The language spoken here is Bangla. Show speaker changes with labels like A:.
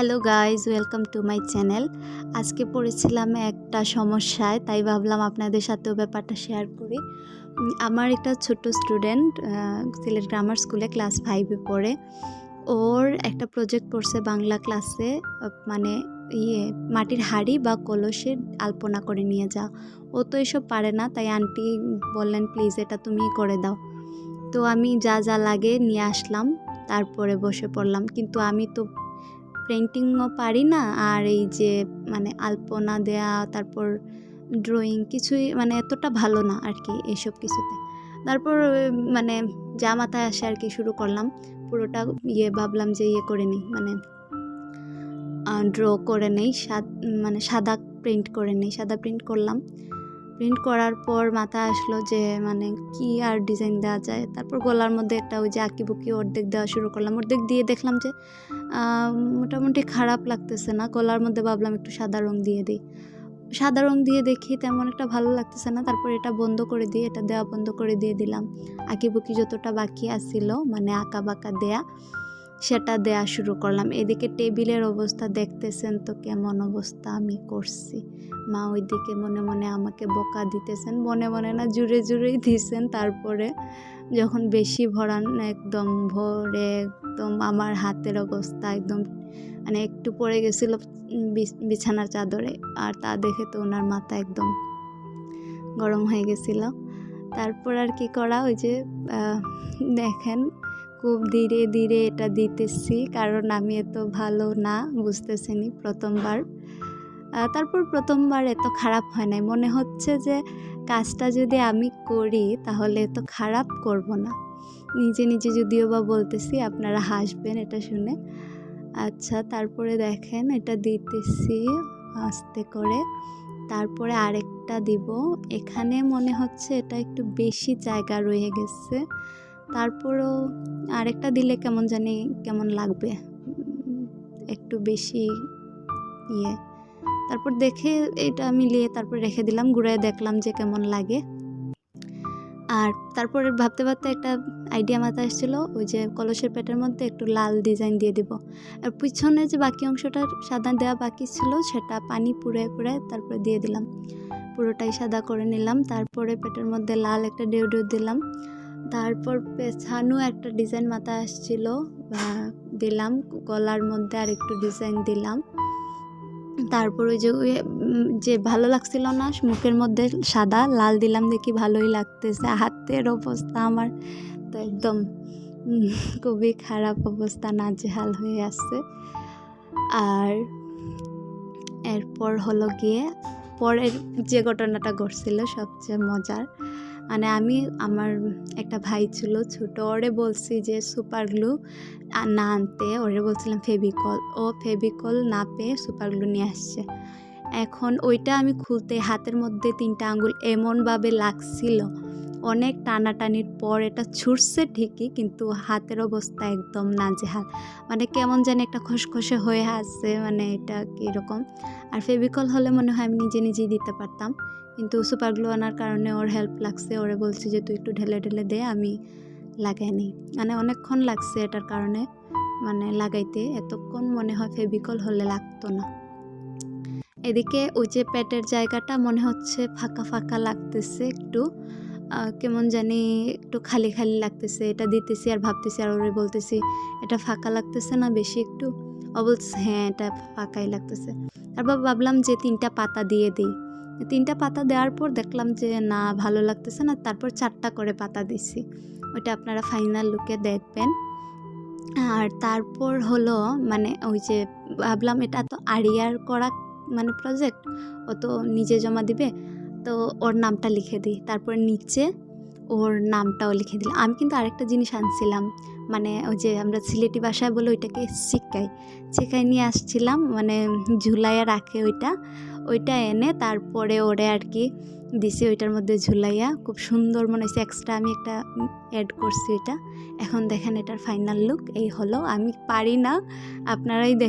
A: Hello guys, welcome to my channel. আজকে পড়েছিলাম একটা সমস্যায়, তাই ভাবলাম আপনাদের সাথেও ব্যাপারটা শেয়ার করি। আমার একটা ছোট্ট স্টুডেন্ট সিলেট গ্রামার স্কুলে ক্লাস 5-এ পড়ে। ওর একটা প্রজেক্ট পড়ছে বাংলা ক্লাসে, মানে মাটির হাঁড়ি বা কলসে আলপনা করে নিয়ে যাও। ও তো এসব পারে না, তাই আন্টি বললেন প্লিজ এটা তুমি করে দাও। তো আমি যা যা লাগে নিয়ে আসলাম, তারপরে বসে পড়লাম। কিন্তু আমি তো পেন্টিংও পারি না, আর এই যে মানে আলপনা দেয়া, তারপর ড্রয়িং কিছুই মানে এতটা ভালো না আর কি এইসব কিছুতে। তারপর মানে যা মাথায় আসে আর কি শুরু করলাম। পুরোটা ভাবলাম যে করে নিই, মানে ড্র করে নেই, মানে সাদা প্রিন্ট করে নেই। সাদা প্রিন্ট করলাম। প্রিন্ট করার পর মাথায় আসলো যে মানে কি আর ডিজাইন দেওয়া যায়। তারপর গলার মধ্যে একটা ওই যে আঁকিবুকি অর্ধেক দেওয়া শুরু করলাম। অর্ধেক দিয়ে দেখলাম যে মোটামুটি খারাপ লাগতেছে না। গলার মধ্যে ভাবলাম একটু সাদা রং দিয়ে দিই। সাদা রং দিয়ে দেখি তেমন একটা ভালো লাগতেছে না। তারপর এটা বন্ধ করে দিয়ে, এটা দেওয়া বন্ধ করে দিয়ে দিলাম। আঁকিবুকি যতটা বাকি আসছিল মানে আঁকা বাঁকা দেয়া, সেটা দেয়া শুরু করলাম। এদিকে টেবিলের অবস্থা দেখতেছেন তো কেমন অবস্থা আমি করছি। মা ওইদিকে মনে মনে আমাকে বকা দিতেছেন, মনে মনে না জুড়ে জুড়েই দিছেন। তারপরে যখন বেশি ভরান একদম ভরে একদম আমার হাতের অবস্থা একদম মানে একটু পড়ে গেছিল বিছানার চাদরে, আর তা দেখে তো ওনার মাথা একদম গরম হয়ে গেছিল। তারপর আর কি করা, ওই যে দেখেন খুব ধীরে ধীরে এটা দিতেছি, কারণ আমি এত ভালো না, বুঝতেছেনি প্রথমবার। তারপর প্রথমবার এত খারাপ হয় নাই, মনে হচ্ছে যে কাজটা যদি আমি করি তাহলে এত খারাপ করব না। নিজে নিজে যদিও বা বলতেছি, আপনারা হাসবেন এটা শুনে। আচ্ছা, তারপরে দেখেন এটা দিতেছি আস্তে করে। তারপরে আরেকটা দিব। এখানে মনে হচ্ছে এটা একটু বেশি জায়গা রয়ে গেছে। তারপরও আরেকটা দিলে কেমন জানি কেমন লাগবে, একটু বেশি তারপর দেখে এটা মিলিয়ে তারপর রেখে দিলাম। ঘুরায় দেখলাম যে কেমন লাগে। আর তারপরে ভাবতে ভাবতে একটা আইডিয়া মাথায় আসছিল, ওই যে কলসের পেটের মধ্যে একটু লাল ডিজাইন দিয়ে দিব। আর পিছনে যে বাকি অংশটা সাদা দেওয়া বাকি ছিল, সেটা পানি পুড়ে পুড়ে তারপরে দিয়ে দিলাম। পুরোটাই সাদা করে নিলাম। তারপরে পেটের মধ্যে লাল একটা ডেউ দিলাম। তারপর পেছানো একটা ডিজাইন মাথায় আসছিল, দিলাম। গলার মধ্যে আর একটু ডিজাইন দিলাম। তারপর ওই যে ভালো লাগছিল না, মুখের মধ্যে সাদা লাল দিলাম, দেখি ভালোই লাগতেছে। হাতের অবস্থা আমার তো একদম খুবই খারাপ অবস্থা, নাজেহাল হয়ে আসছে। আর এরপর হলো গিয়ে পরের যে ঘটনাটা ঘটছিল সবচেয়ে মজার, মানে আমার একটা ভাই ছিল ছোট, ওরে বলছি যে সুপার গ্লু না আনতে, ওরে বলছিলাম ফেভিকল। ও ফেভিকল না পেয়ে সুপার গ্লু নিয়ে আসছে। এখন ওইটা আমি খুলতে হাতের মধ্যে 3টা আঙ্গুল এমনভাবে লাগছিল, অনেক টানাটানির পর এটা ছুটছে ঠিকই, কিন্তু হাতের অবস্থা একদম নাজেহাল, মানে কেমন জানি একটা খসখসে হয়ে আসছে, মানে এটা কীরকম। আর ফেভিকল হলে মনে হয় আমি নিজে নিজেই দিতে পারতাম, কিন্তু সুপার গ্লু আনার কারণে ওর হেল্প লাগছে। ওরে বলছি যে তুই একটু ঢেলে ঢেলে দে, আমি লাগাই নিই। মানে অনেকক্ষণ লাগছে এটার কারণে, মানে লাগাইতে এতক্ষণ মনে হয় ফেভিকল হলে লাগতো না। এদিকে ওই যে পেটের জায়গাটা মনে হচ্ছে ফাঁকা ফাঁকা লাগতেছে, একটু কেমন জানি একটু খালি খালি লাগতেছে। এটা দিতেছি আর ভাবতেছি, আর ওরে বলতেছি এটা ফাঁকা লাগতেছে না বেশি একটু? ও বলছে হ্যাঁ এটা ফাঁকাই লাগতেছে। তারপর ভাবলাম যে 3টা পাতা দিয়ে দিই। 3টা পাতা দেওয়ার পর দেখলাম যে না, ভালো লাগতেছে না। তারপর 4টা করে পাতা দিছি। ওইটা আপনারা ফাইনাল লুকে দেখবেন। আর তারপর হলো মানে ওই যে ভাবলাম এটা তো আরিয়ার করা মানে প্রজেক্ট, ও তো নিজে জমা দিবে, তো ওর নামটা লিখে দিই। তারপর নিচে ওর নামটাও লিখে দিলাম। আমি কিন্তু আরেকটা জিনিস আনছিলাম, মানে ওই যে আমরা সিলেটি ভাষায় বলে ওইটাকে চিকাই নিয়ে আসছিলাম, মানে ঝুলাইয়া রাখে ওইটা এনে তারপরে ওরে আর কি দিছি ওইটার মধ্যে ঝুলাইয়া। খুব সুন্দর মনে হয়েছে, এক্সট্রা আমি একটা অ্যাড করছি ওইটা। এখন দেখেন এটার ফাইনাল লুক এই হলো। আমি পারি না, আপনারাই দেখেন।